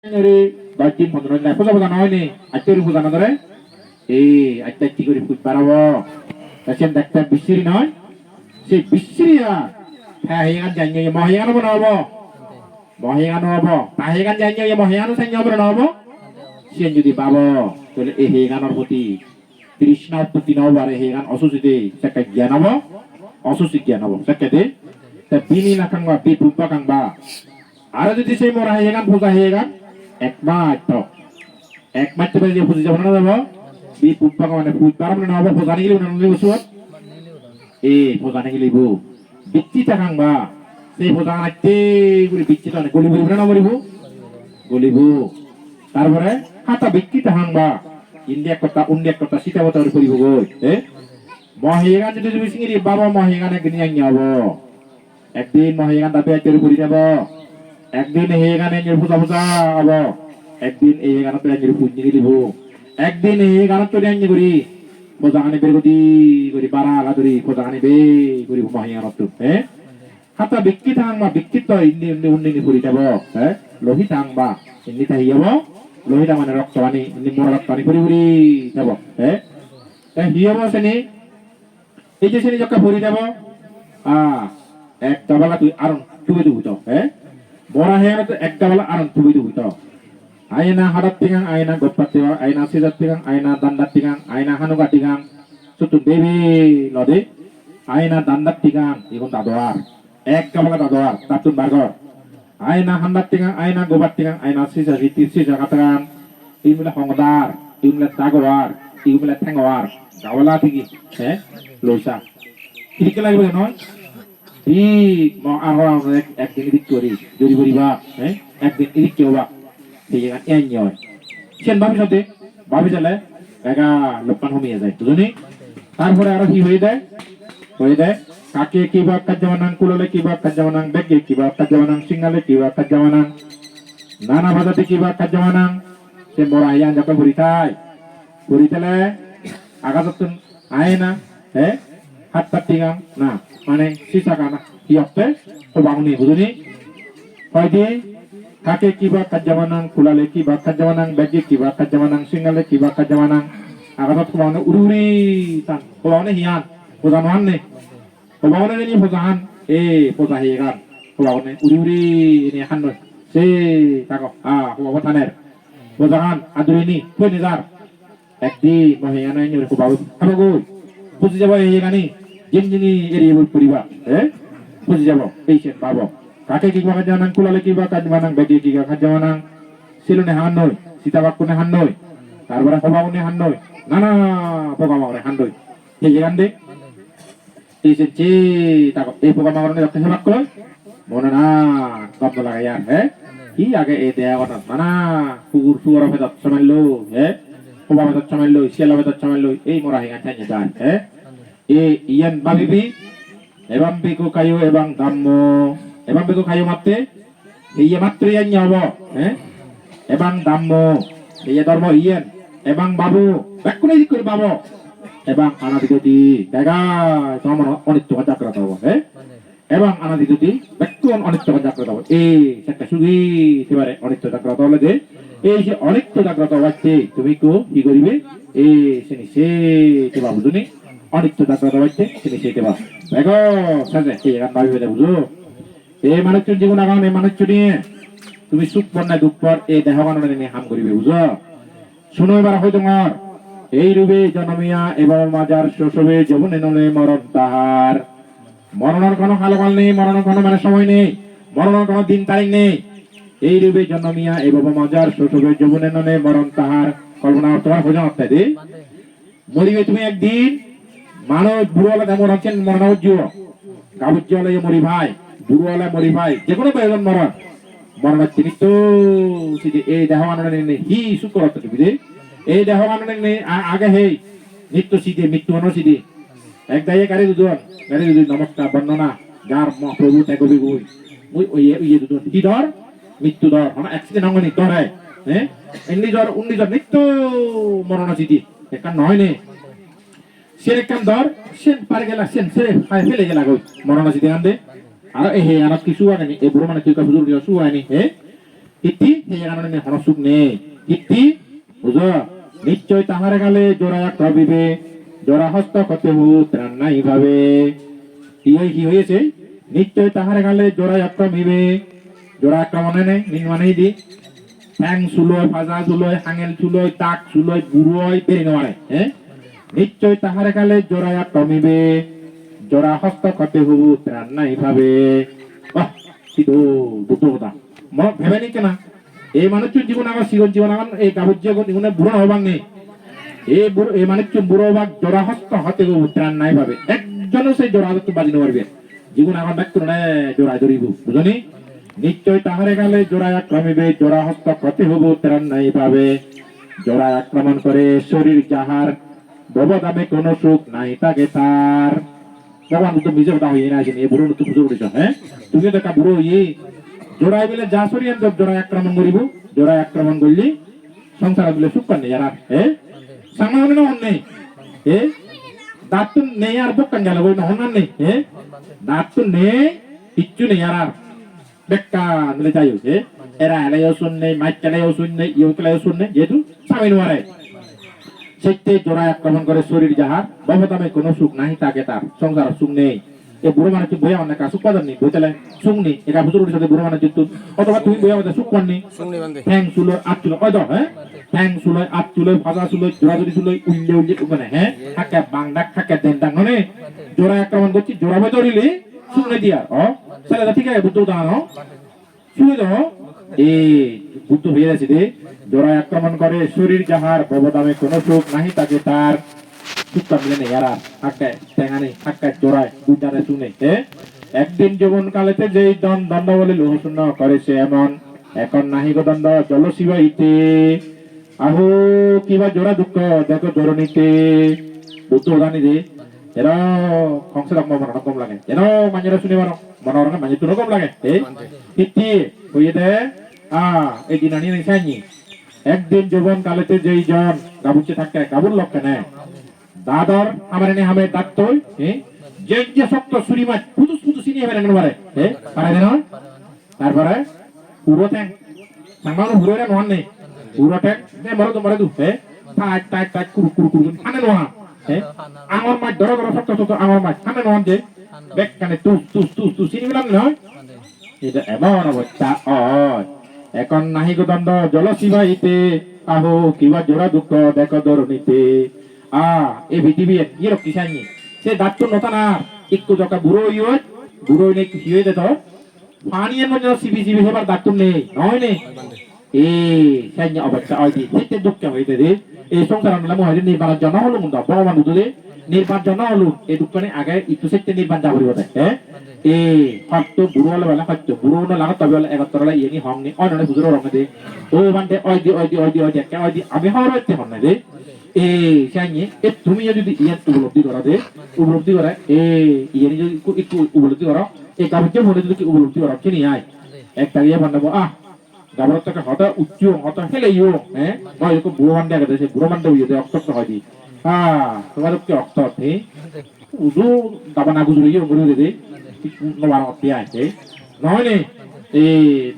10 15 দিন পূজা পূজা হয়নি আজকের পূজা না ধরে এই আজকে কি করে ফুট পারাবো সেন দেখতে বিশ্রী নয় সেই বিশ্রী হ্যাঁ হেগান জানিয়ে মহিয়ানো বানাবো মহিয়ানো হবো তাহেগান জানিয়ে মহিয়ানো সাইয়ে হবে না হবো সেন যদি পাবো তাহলে এই হেগানোর প্রতি তৃষ্ণা উৎপত্তি না হবারে হেগান অসুচিতে সেটা জ্ঞান হবো অসুচি জ্ঞান হবো সেটাতে তা বিনি না কাংবা বি ফুটবা কাংবা আর যদি সেই মোরা হেগান পূজা হেগান একমাত্র যে পুজো যাবো না যাবো বি পুপ্পা মানে ফুট পারম না হবো পূজা নিয়ে গেলে না বসু এ পূজা নিয়ে গেলিব বিচ্ছি থাকাংবা সেই পূজা নাচতে করে বিচ্ছি তো গলিব না মরিব গলিব তারপরে হাতা বিচ্ছি থাকাংবা ইন্ডিয়া কথা সীতা বতর করিব গই মহিগান যদি তুমি সিঙ্গি বাবা মহিগান একদিন আইনি হবো একদিন মহিগান দাবি আইতে করি যাব একদিন হেগানে পূজা পূজা হবো একদিন এই গানত আইনি পুঁজি দিব একদিন এই গানত আইনি করি পূজা আনি বের করি বারা আলাদরি পূজা আনি বে করি মহিগানত হাতা বিক্কি থাংবা বিক্কিত ইন্দি ইন্দি উন্নি করি যাব লোহি থাংবা ইন্দি থাই যাব লোহিটা মানে রক্ত আনি ইন্দি মোরা রক্ত আনি করি যাব হিয়াব সেনি এই যে সেনি যকা ভরি যাব এক ডাবালা তুই আরন তুই দিব বড় হয়ে তো এক ডাবালা আরন তুই দিব aina hadat tingang aina gopat tiwa aina sidat tingang aina dandat tingang aina hanuga tingang sutun dewi lode aina dandat tingang ikon tadoar ek kamala tadoar tatun bargor aina handat tingang aina gobat tingang aina sisa sisa katangan imula hongdar imula tagoar imula tengawar gawala tigi loisa ini kelai boleh non di mau arwah ek dini dikori jadi beriba ek dini dikioba হেগান এনি হয় সেন ভবিষ্যতে ভাবিলে একা লোকমান হমিয়ে যায় বুঝনি তারপরে আরো কি হয়ে যায় কাকে কিবা কাজমানাং কুললে কিবা কাজমানাং বেগে কিবা কাজমানাং সিঙ্গালে কিবা কাজমানাং নানা ভাষাতে কিবা কাজমানাং সে বড় আইয়ান যখন বরিতালে আগাতন আয়না হাত পাতিগাং না মানে সিসা কানা কি হচ্ছে তো বাউনি বুঝনি কয়দি kake kiba kajamanang kulale kiba kajamanang bagi kiba kajamanang singale kiba kajamanang agar tu mana ururi tan pulau hian puzahan ne pulau ni puzahan puzah hian pulau ururi ini hanoi se tako pulau taner puzahan aduri ni pun nizar ekdi mahiana ini pulau apa go puzi jabo hian ni jini eri puriba puzi jabo patient babo kake kiba kajamanang kulale kiba kajamanang bagi kiba kajamanang silune hanoi sitabakune hanoi tarbara hobaune hanoi nana pogamore hanoi এই জায়গাতে এই যে তাকো এই পোগামাগরনে রক্ত সেবা কই মনে না কত লাগাই আর কি আগে এই দেয়া কথা নানা পুকুর সুর হবে দচ্ছমাইলো পোবা হবে দচ্ছমাইলো শিয়াল হবে দচ্ছমাইলো এই মোরা হেগান চাই যায় এই ইয়ান বাবিবি এবং বিকো কায়ো এবং দাম্ম এবং বেগো খাইও মাত্রে এই মাত্র ইয়ান হবো এবং দাম্ম এই ধর্ম ইয়েন এবং বাবু ব্যাকুনে দিক করে বাবু এবং আনাদিগতি দেখা তোমার অনিত্য জাগ্রত হবো এবং আনাদিগতি ব্যাকুন অনিত্য জাগ্রত হবো এই একটা সুখী সেবারে অনিত্য জাগ্রত হলে যে এই যে অনিত্য জাগ্রত হচ্ছে তুমি কি করিবে এই শ্রেণী সে বাবু তুমি অনিত্য জাগ্রত হচ্ছে শ্রেণী সে বাবু দেখো সাজে এই গান ভাবি বুঝো এই মানুষের জীবন আগাম এই মানুষ নিয়ে তুমি সুখ পর না দুঃখ পর এই দেহ কারণে নিয়ে হাম করিবে বুঝো শুনো এবার হয় তোমার এই রূপে জনমিয়া এবার মাজার শোষবে জীবনে নলে মরণ তাহার মরণের কোনো কালকাল নেই মরণের কোনো মানে সময় নেই মরণের কোনো দিন তারিখ নেই এই রূপে জনমিয়া এবার মাজার শোষবে জীবনে নলে মরণ তাহার কল্পনা তোমার বোঝা অর্থাৎ মরিবে তুমি একদিন মানুষ বুড়োলা তেমন হচ্ছেন মরণ উজ্জ্বল গাবুজ্জ্বলে মরি ভাই বুড়োলা মরি ভাই যে কোনো প্রয়োজন মরণ হচ্ছে নিত্য এই দেহ আনন্দ নেই হি শুক্র বুঝে এই দেহ আনন্দ নেই আগে হে নিত্য সিদ্ধে মৃত্যু আনো সিদ্ধে এক দায়ে গাড়ি দুজন নমস্কার বর্ণনা যার প্রভু ত্যাগবি বই ওই দুজন কি ধর মৃত্যু ধর অ্যাক্সিডেন্ট হঙ্গনি ধর এমনি জ্বর উন্নি জ্বর নিত্য মরণ সিদ্ধি একটা নয় নে সে একখান ধর সে পারে গেলা সে ফেলে গেলা গই মরণ সিদ্ধি আনতে আর এই আনাত কিছু আনেনি এই বুড়ো মানে তুই বুজুর্গ কিছু আনি ইতি সেই কারণে হনসুক নেই ইতি বুঝো নিশ্চয় তাহারে গালে জোড়া কবিবে জোড়া হস্ত কতে ত্রাণ নাই ভাবে কি হয়েছে নিশ্চয় তাহারে গালে জোড়া আক্রমিবে জোড়া আক্রমণে নেই নিন মানেই দি ঠ্যাং চুলয় ফাজা চুলয় হাঙেল চুলয় তাক চুলয় বুড়োয় বেরিয়ে নেওয়ারে হ্যাঁ নিশ্চয় তাহারে গালে জোড়া আক্রমিবে জোড়া হস্ত কতে ত্রাণ নাই ভাবে কিন্তু দুটো কথা মনত ভেবে নি কেনা এই মানুষের জীবন আমার শিগর জীবন আমার এই গাভীর জীবনে বুড়ো হবাং নেই এই মানুষের বুড়ো হবাক জোড়া হস্ত হাতে ত্রাণ নাই ভাবে একজনও সেই জোড়া হাতে বাজি নেওয়ারবে জীবন আমার ডাক্ত জোড়া ধরিব বুঝনি নিশ্চয় তাহারে গালে জোড়া আক্রমিবে জোড়া হস্ত কতে ত্রাণ নাই ভাবে জোড়া আক্রমণ করে শরীর যাহার ববদামে কোন সুখ নাই তাকে তার ভগবান তো নিজে কথা হয়ে না আসেনি এই বুড়ো তো বুঝে উঠেছ হ্যাঁ তুমি তো একটা বুড়ো জোড়াই বলে যা সরিয়ে জোড়াই আক্রমণ করিব জোড়াই আক্রমণ করলি সংসার বলে সুখ পান যারা সামনে হলে না হন নেই দাঁত তো নেই আর বোকান গেল বই না হন নেই দাঁত তো নেই কিচ্ছু নেই আর বেকা মিলে যাই এরা এলাইও শুন নেই মাইক কেলাইও শুন নেই ইউ কেলাইও শুন নেই যেহেতু স্বামী নোয়ারে সেটাই জোড়াই আক্রমণ করে শরীর যাহার ববদামে কোনো সুখ নাই তাকে তার সংসার সুখ নেই এই বুড়ো মানে বইয়া অনেক সুখ পাবেন নি বই চালে সুখ নেই একা বুঝুর সাথে বুড়ো মানে জিতু অথবা তুমি বইয়া মধ্যে সুখ পাননি ঠ্যাং চুলো আট চুলো ওই তো হ্যাঁ ঠ্যাং চুলো আট চুলো ফাজা চুলো জোড়াজুড়ি চুলো উল্লে মানে হ্যাঁ থাকে বাংডাক থাকে দেনদাং মানে জোড়াই আক্রমণ করছি জোড়া বই ধরিলি সুখ নেই দিয়া ছেলেটা ঠিক আছে বুদ্ধ দাঁড়ানো শুনে যাও বুদ্ধ হয়ে গেছে রে জোড়াই আক্রমণ করে শরীর যাহার ববদামে কোনো সুখ নাহি তাকে তার সুখটা মিলে নেই এরা হাক্কায় টেঙানি হাক্কায় জোড়ায় দুজনে শুনে একদিন যৌবন কালেতে যেই দণ্ড বলে লোহশূন্য করেছে এমন এখন নাহি গো দণ্ড জল শিবাইতে আহো কিবা জোড়া দুঃখ দেখো জরণীতে বুদ্ধ জানি যে এরা কংসে মনে কম লাগে এরা মাঝেরা শুনে মনে মাঝে তুলো কম লাগে ইতি হইয়ে দে এই দিন আনি নিশাইনি একদিন যৌবন কালেতে যেই জন গাবুচ্ছে থাকে গাবুর লক্ষ্যে নেয় দাদর আমার এনে হামে ডাকতো যে যে শক্ত ছুরি মাছ পুতুস পুতুস চিনি হবে না পারে পারে দেন তারপরে পুরো ট্যাং সামানো পুরো রে নহন নেই পুরো ট্যাং মরে দু tight tight tight Kuru Kuru Kuru খানে নোহা আমার মাছ ধরো ধরো শক্ত শক্ত আমার মাছ খানে নহন যে বেক কানে তুস তুস তুস তুস চিনি বললাম নয় এটা এমন অবস্থা এখন নাহি গো দণ্ড জল শিবাইতে আহো কিবা জোড়া দুঃখ দেখো ধরণীতে এই পৃথিবী ইয়ে কিসানি সে দাঁত তো নতা না একটু জকা বুড়ো নেই কি হয়ে যেত পানির মধ্যে সিবি সিবি হেবার দাঁত নেই নয় নেই সেই অবস্থা সেতে দুঃখ হইতে রে এই সংসার আমরা মহিলা নির্বাণ জন্য হলো কিন্তু ভগবান বুঝলে নির্বাণ জন্য হলো এই দুঃখ আগে একটু সেতে নির্বাণ যা করিব হয়ত বুড়ো হলে বেলা হয়ত বুড়ো না লাগা তবে এগাত্তর ইয়ে হং নি অন্য বুঝলো রঙ দে ও বান্তে আমি হওয়ার হন না রে তুমি যদি উপলব্ধি করা দে উপলব্ধি করা ইয়ে যদি একটু উপলব্ধি করো এই গাভীর মনে যদি উপলব্ধি করো চিনি আয় একটা ইয়ে বানাবো গাভীর থেকে হতা উচ্চ হতা হেলে ইও নয় বুড়ো বান্ধে আগে সে বুড়ো বান্ধে উইয়ে অক্ত হয় দি তোমার কি অক্ত উজু দাবা না গুজুরি ইয়ে দে নবার অতি আছে নহয় নে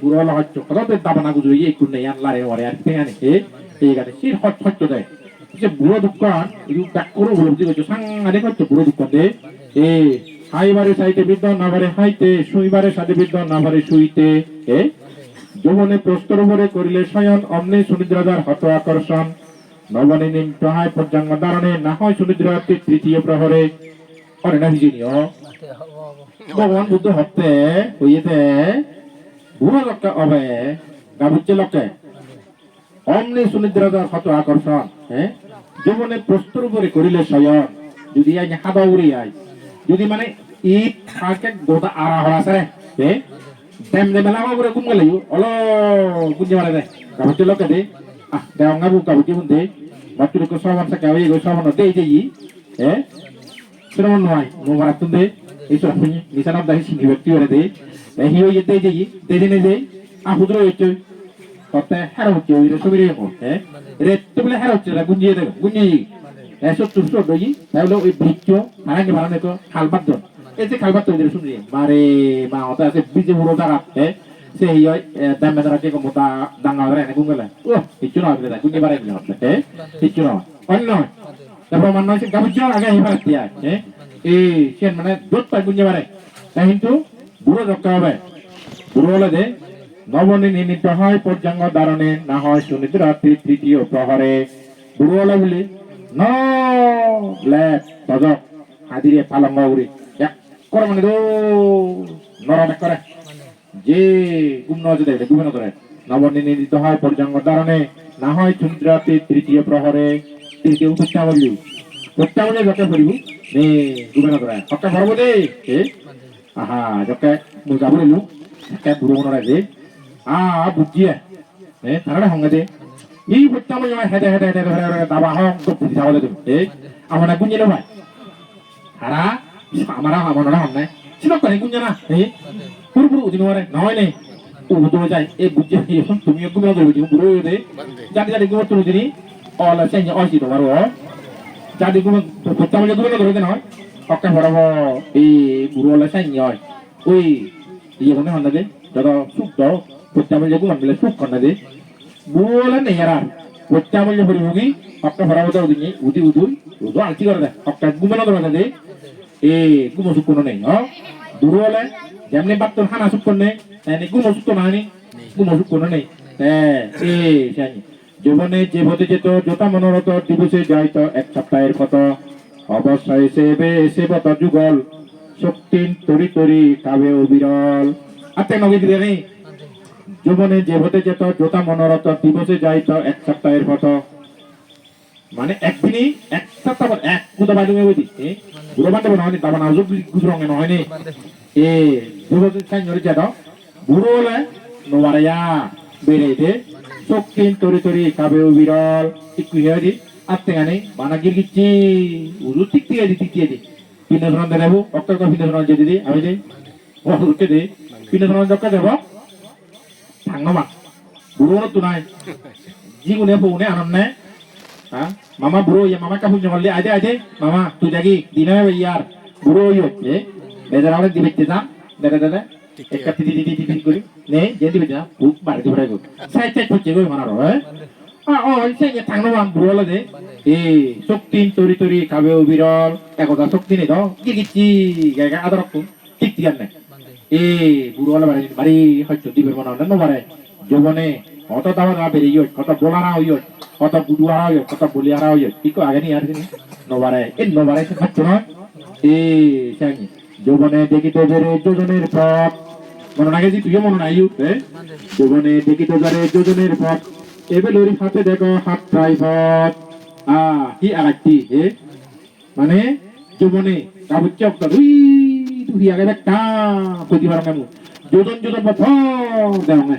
বুড়ো হলে হচ্ছে কত দাবা না গুজুরি একটু নেই আনলারে ওরে আর পেয়ে এই গাড়ি সির হচ্ছে দেয় যে বুড়ো দোকান ব্যাক করে উপলব্ধি করছো সাংঘাতিক হচ্ছে বুড়ো দোকান দে হাইবারে সাইতে বিদ্য না পারে হাইতে শুইবারে সাথে বিদ্য না পারে শুইতে যৌবনে প্রস্তর উপরে করিলে শয়ন অমনি সুনিদ্রাদার হত আকর্ষণ নবনে নিম প্রহায় পর্যাঙ্গ দারণে না হয় সুনিদ্রাতে তৃতীয় প্রহরে অরে না ভিজিনিও ভগবান বুদ্ধ হতে হইয়েতে বুড়ো লক্ষ্যে অবে গাভুচ্ছে লক্ষ্যে অমনি সুনিদ্রাদার হত আকর্ষণ যৌবনে প্রস্তর উপরে করিলে শয়ন যদি হাদা উড়ি আয় যদি মানে ঈদ থাকে গোটা আড়া হরা আছে দেম দেমেলা করে গুম গেলে অল গুঞ্জে মারে দে গাভুচ্ছে লক্ষ্যে দে দেওয়া বুক গাভুচ্ছে বুনতে বাচ্চুর সমান থাকে ওই সমান দে এই শ্রমণ নয় নো মারাতুন দে এই সব নিশানাব দাহি সিনি ব্যক্তি করে দে হি ওই দে যাই দে দিনে দে হুদুর হচ্ছে কতে হেরা হচ্ছে ওই সবিরে রে তো বলে হেরা হচ্ছে না গুঞ্জিয়ে দেবে গুঞ্জিয়ে এসব তুষ্ট দই তাহলে ওই বৃক্ষ হারাঙ্গে ভাড়ানে তো খালবাদ এই যে খালবাদ তৈরি শুনলি মারে মা ওটা আছে বিজে বুড়ো টাকা Sei io da me da che come da ngare ne kungala. Oh, itu no beda kunni bare ni hotle. Itu no. Onno. Tapo manno sing kabujo aga ibarat ya. Sian মানে দত পাই kunni bare. তা কিন্তু বুড়ো দক্কা হবে। বুড়ো হলে দে নবনী নির্ণীত হয় পর্যাঙ্গ ধারণে না হয় সুনিদ্র রাত্রি তৃতীয় প্রহরে বুড়ো হলে বলি ন ব্ল্যাক তজক হাদিরে পালঙ্গ উড়ি এক করে মানে দো নরম করে যে গুণ আছে দেখবে গুণ করে নবনী নির্ণীত হয় পর্যাঙ্গ ধারণে না হয় সুনিদ্র রাত্রি তৃতীয় প্রহরে তৃতীয় উপস্থা বললি উপস্থা বলে যকে পড়িবি নে গুণ করে পক্কা ভরবো দে আহা যকে মুজা বলিলু kayak burung orang aja, bukti ya, karena hong aja, ini pertama yang hede tabah hong tuh di sawah itu, aman aku nyela mai, karena amara orang nih, siapa kali aku nyela, buru di luar, nawa nih, betul aja, bukti ya, tumi aku bilang buru buru itu, jadi gue turun sini, olah saya nyala sih tuh baru, jadi gue pertama yang gue bilang itu nawa, oke berapa, buru olah saya nyala, iya kan mana deh, jadi suka, pertama jago ambil suka mana deh, bulan nih ya, pertama jago beri apa berapa tahun ini, udu alti kerja, apa gue mana tuh mana deh, gue masuk kono nih, bulan, jamnya batul hana masuk kono nih, ini gue masuk kono nih, gue masuk kono nih, siapa, jomane jebote jeto, jota manoroto, dibuse jaito, ek saptair foto, অবশ্যই সেবে যুগল শক্তিন তরি তরি কাবে বিরল আতে নগে দিলে জীবনে যে হতে যেত জোতা মনোরথ দিবসে যাইত এক সপ্তাহের ফটো মানে একদিনই এক সপ্তাহ এক কুদা বাজু মেবদি বুড়ো বান্ধব নয় তারপর নাজুক গুজরঙে নয় নি দিবসে সাইনরে যেত বুড়ো হলে নোয়ারিয়া বেড়েতে শক্তিন তরি তরি কাবে বিরল একটু হেদি আত্মেগানি বানা গিরগিচ্ছি উজু টিকটিয়ে দি পিনে ধরন দেবো অক্টর কা পিনে ধরন যদি দি আমি দে ও রুকে দে পিনে ধরন জক্কা দেব থাঙ্গমা বুড়ো তো নাই জিগুনে বউনে আনন্নে হ্যাঁ মামা বুড়ো ইয়া মামা কাপুন জঙ্গল আইদে আইদে মামা তুই দেখি দিনে ইয়ার বুড়ো হচ্ছে বেজার আলে দিবিতে যা দাদা দাদা একটা টি করি নে যে দিবিতে না বুক মারি দিবড়াই গো সাইড সাইড হচ্ছে গো মানারো হ্যাঁ saya tangan buruh lah deh, soktin tori tori kabe biral, ekota soktin itu, gigici, kayak ada rokku, tik tikan nih, buruh lah bari hajjo di bermana, nana bari, jomone, kota tawa nggak beri yot, kota bola rau yot, kota budua rau yot, kota bolia rau yot, iko agak nih hari ini, no bari sih hajjo no, sayang, jomone deki to beri jodoner pop, mana lagi sih tuh ya mana ayut, jomone deki to beri jodoner pop. এবেলরি হাতে দেখো হাত driver কি আগাচ্ছি মানে জীবনে কাবুচ্চক তুই তুই আগে একটা প্রতিবার কেন যোজন বা দেও না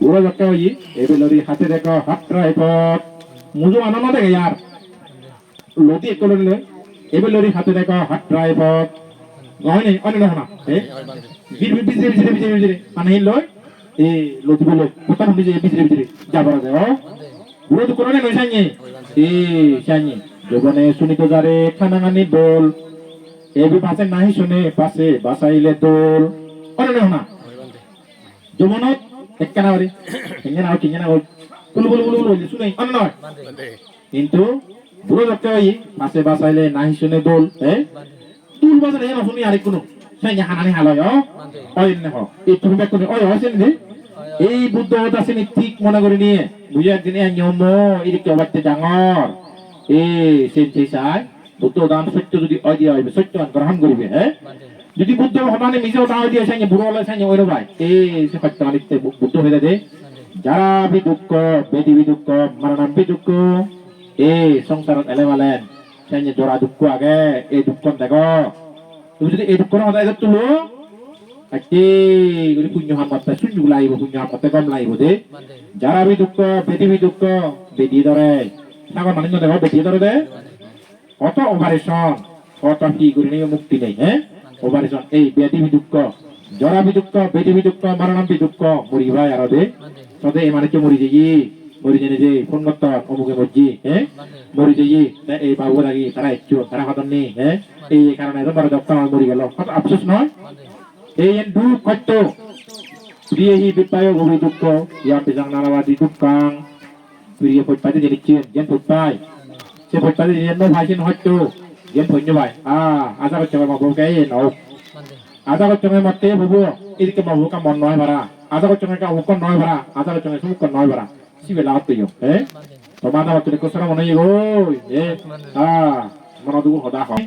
বুড়ো যাচ্ছে ওই এবেলরি হাতে দেখো হাত ড্রাইভার মুজো আনন্দ দেখে ইয়ার লতি একটু লড়লে এবেলরি হাতে দেখো হাত ড্রাইভার হয় নাই অনেক না বিজরে মানে লয় লতি বলে কোথা শুনি যে বিজরে যাবার যায় বুড়ো তো কোনো নয় সাইনি সাইনি জীবনে শুনি তো যারে খানাগানি বল এবি পাশে নাহি শুনে পাশে বাসাইলে দোল অনেক না জীবনত একখানা বাড়ি কিংনা কুলু শুনে অনেক নয় কিন্তু বুড়ো দেখতে হয় পাশে বাসাইলে নাহি শুনে দোল তুল বাজারে না শুনি আরেক কোনো সাইনি হানানি হালয় এই তুমি ব্যাক করে হয়েছেন যে এই বুদ্ধ দাসিনী ঠিক মনে করে নিয়ে বুঝে একদিন নিয়ম এদিকে অবাচ্য ডাঙর সেই চাই বুদ্ধ দান সত্য যদি অদিয়া হইবে সত্য গ্রহণ করিবে যদি বুদ্ধ হমানে নিজেও দাও দিয়ে সাইনি বুড়ো হলে সাইনি ওই ভাই সত্য আনিতে বুদ্ধ হয়ে যায় যারা বি দুঃখ বেদি বি দুঃখ মারণাম বি দুঃখ সংসারত এলেমালেন সাইনি জোড়া দুঃখ আগে এই দুঃখ দেখো তুমি যদি এই দুঃখ না তুলো Ati, punya hambat pesun juga lagi, punya hambat tekam lagi, bude. Jara bidukko, bedi dore. Sangat manis deh, bedi dore deh. Foto operation, foto figur ini mukti nih, operation. Bedi bidukko, jara bedi bidukko, maranam bidukko, muri bayar deh. Sode emane ke muri jadi deh, phone motor, omuke moji, muri jadi. Bawa lagi, tarai cuci, tarai hoton nih, karena itu baru dokter muri gelo. Foto absus no? এই দু কত প্রিয়হি বিপায় গভীর দুঃখ ইয়া পেজাং নারাবাদি দুঃখাং প্রিয় পৈপাতে জেনিচ্ছেন যেন পৈপাই সে পৈপাতে যেন ভাইছেন হয়তো যেন পৈন্য ভাই আজা করছে মাবুকে নাও আজা করছে মতে বুবু এদিকে মাবুকা মন নয় ভাড়া আজা করছে কা হুকন নয় ভাড়া আজা করছে সুমুকন নয় ভাড়া সিবে লাগাতেও তোমার নাম তুমি কোসরা মনে গো মন দুগু হদা হয়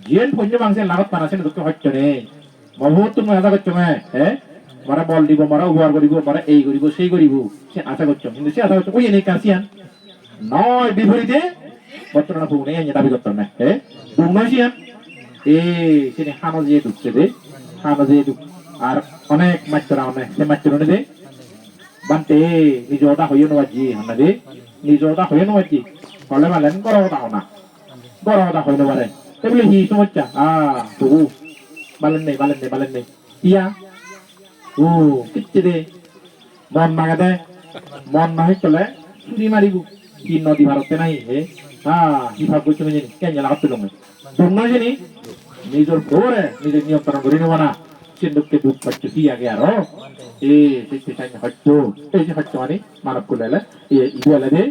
যেন পৈন্য বাংসে লাগাত পানাছেন দুঃখ হচ্ছে রে মাবু তুমি আজা করছে মারা বল দিব মারা উপহার করিব মারা এই করিব সেই করিব সে আশা করছ কিন্তু সে আশা করছ ওই এনেই কাছিয়ান নয় বিপরীতে বর্তমানে ভুগনে এনে দাবি করতাম না ভুগ নয় সিয়ান সে হানো যে ঢুকছে দে হানো যে ঢুক আর অনেক মাত্রা অনেক সে মাত্রা দে বানতে নিজটা হইও নবাজি হানা দে নিজটা হইও নবাজি হলে মালেন বড় কথা না বড় কথা হইল পারে এগুলো হি সমস্যা তবু বালেন নেই ইয়া কিচ্ছে দে মন মাগে দে মন নাহি চলে চুরি মারিব কি নদী ভারতে নাই কি ভাব করছো জানি কেন জানা হতে লঙ্গে তোমরা জানি নিজের ঘরে নিজের নিয়ন্ত্রণ করে নেব না সে দুঃখে দুঃখ পাচ্ছ কি আগে আরো সেই হচ্ছে এই যে হচ্ছে মানে মানব করলে ইবু এলে দে